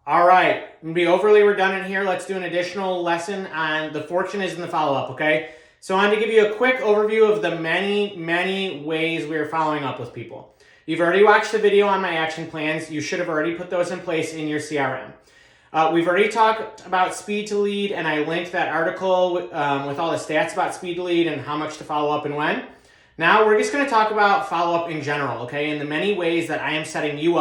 All right, I'm gonna be overly redundant here. Let's do an additional lesson on the fortune is in the follow-up, okay? So I wanted to give you a quick overview of the many ways we are following up with people. You've already watched the video on my action plans. You should have already put those in place in your CRM. We've already talked about speed to lead, and I linked that article with all the stats about speed to lead and how much to follow up and when. Now we're just gonna talk about follow-up in general, okay? And the many ways that I am setting you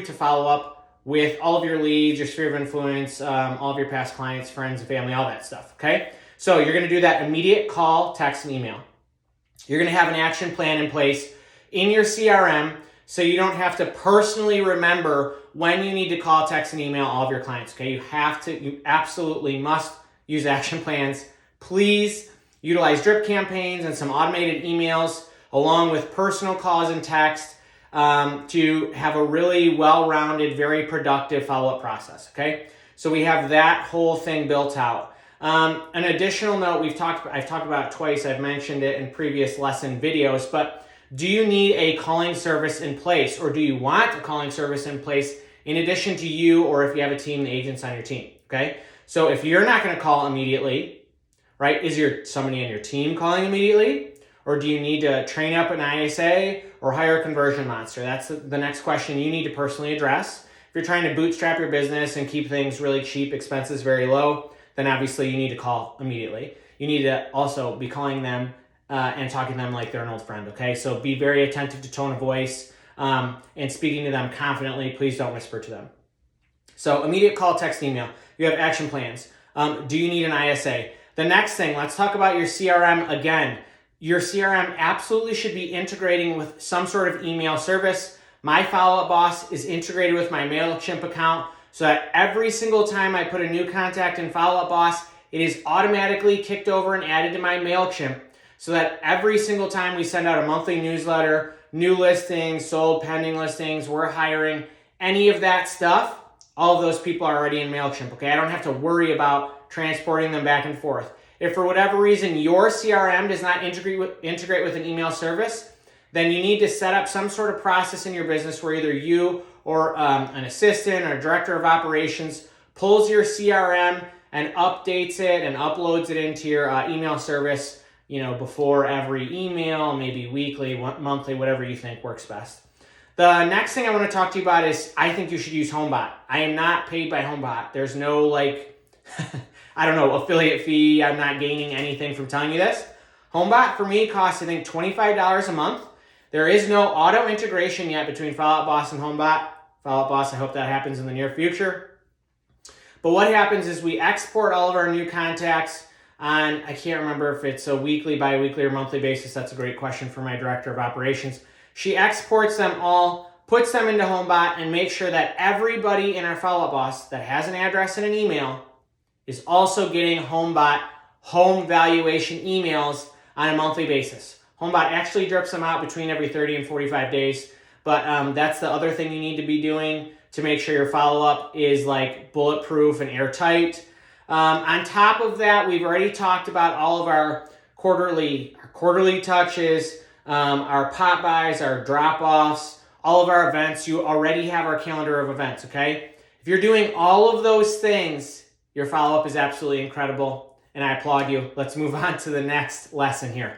to follow up with all of your leads, your sphere of influence, all of your past clients, friends, and family, all that stuff, okay? So you're gonna do that immediate call, text, and email. You're gonna have an action plan in place in your CRM so you don't have to personally remember when you need to call, text, and email all of your clients, okay? You absolutely must use action plans. Please utilize drip campaigns and some automated emails along with personal calls and text to have a really well-rounded, very productive follow-up process, okay? So we have that whole thing built out. An additional note I've talked about twice, I've mentioned it in previous lesson videos, but do you need a calling service in place, or do you want a calling service in place in addition to you, or if you have a team, the agents on your team, okay? So if you're not gonna call immediately, right, is somebody on your team calling immediately? Or do you need to train up an ISA or hire a conversion monster? That's the next question you need to personally address. If you're trying to bootstrap your business and keep things really cheap, expenses very low, then obviously you need to call immediately. You need to also be calling them and talking to them like they're an old friend, okay? So be very attentive to tone of voice and speaking to them confidently. Please don't whisper to them. So immediate call, text, email. You have action plans. Do you need an ISA? The next thing, let's talk about your CRM again. Your CRM absolutely should be integrating with some sort of email service. My Follow Up Boss is integrated with my MailChimp account so that every single time I put a new contact in Follow Up Boss, it is automatically kicked over and added to my MailChimp so that every single time we send out a monthly newsletter, new listings, sold, pending listings, we're hiring, any of that stuff, all of those people are already in MailChimp, okay? I don't have to worry about transporting them back and forth. If for whatever reason your CRM does not integrate with an email service, then you need to set up some sort of process in your business where either you or an assistant or a director of operations pulls your CRM and updates it and uploads it into your email service, before every email, maybe weekly, monthly, whatever you think works best. The next thing I want to talk to you about is I think you should use HomeBot. I am not paid by HomeBot. There's no affiliate fee. I'm not gaining anything from telling you this. HomeBot for me costs, I think, $25 a month. There is no auto integration yet between Follow Up Boss and HomeBot. Follow Up Boss, I hope that happens in the near future. But what happens is we export all of our new contacts on, I can't remember if it's a weekly, bi-weekly, or monthly basis. That's a great question for my director of operations. She exports them all, puts them into HomeBot, and makes sure that everybody in our Follow Up Boss that has an address and an email is also getting HomeBot home valuation emails on a monthly basis. HomeBot actually drips them out between every 30 and 45 days, but that's the other thing you need to be doing to make sure your follow-up is like bulletproof and airtight. On top of that, we've already talked about all of our quarterly touches, our pop buys, our drop-offs, all of our events. You already have our calendar of events, okay? If you're doing all of those things, your follow-up is absolutely incredible, and I applaud you. Let's move on to the next lesson here.